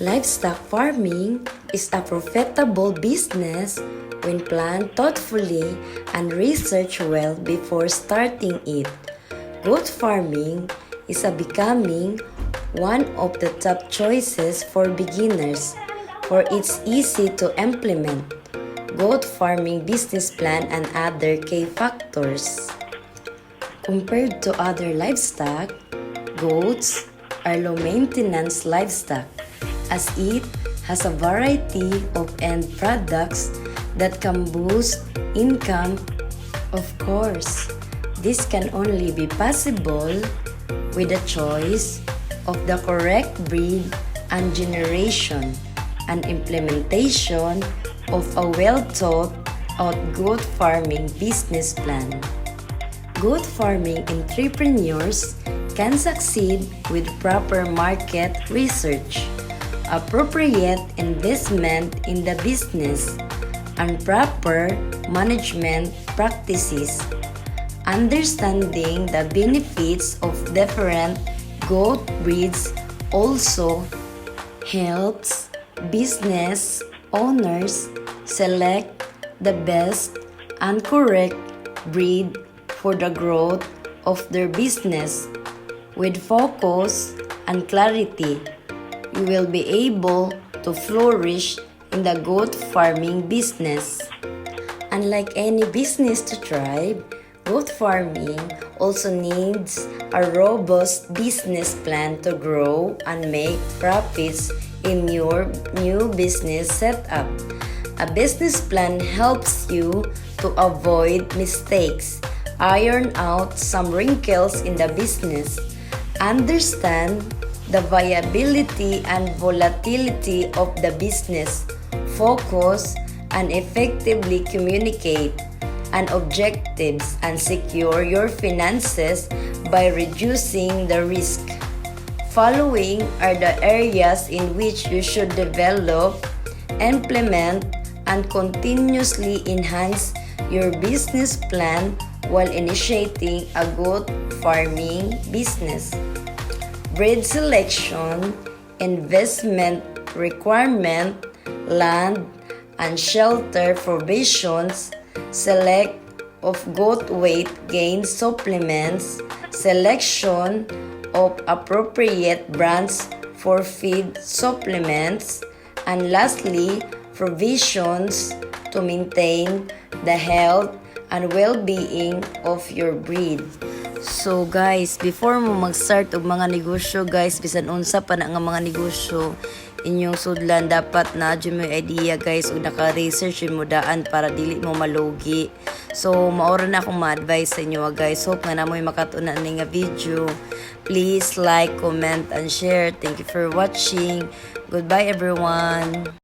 Livestock farming is a profitable business when planned thoughtfully and researched well before starting it. Goat farming is becoming one of the top choices for beginners, for it's easy to implement goat farming business plan and other key factors. Compared to other livestock, goats are low-maintenance livestock as it has a variety of end products that can boost income. Of course, this can only be possible with the choice of the correct breed and generation and implementation of a well-thought-out goat farming business plan. Goat farming entrepreneurs can succeed with proper market research, appropriate investment in the business, and proper management practices. Understanding the benefits of different goat breeds also helps business owners select the best and correct breed for the growth of their business. With focus and clarity, you will be able to flourish in the goat farming business. Unlike any business to thrive, goat farming also needs a robust business plan to grow and make profits in your new business setup. A business plan helps you to avoid mistakes, iron out some wrinkles in the business, understand the viability and volatility of the business, focus and effectively communicate and objectives, and secure your finances by reducing the risk. Following are the areas in which you should develop, implement, and continuously enhance your business plan while initiating a goat farming business. Breed selection, investment requirement, land and shelter provisions, select of goat weight gain supplements, selection of appropriate brands for feed supplements, and lastly, provisions to maintain the health and well-being of your breed. So guys, before mo mag-start og mga negosyo guys, bisan unsa pa na nga mga negosyo inyong sudlan, dapat na dyan mo idea guys o naka-research mo daan para dili mo malugi. So maura na akong ma-advise sa inyo guys. Hope nga na mo'y makatunan ni nga video. Please like, comment, and share. Thank you for watching. Goodbye everyone.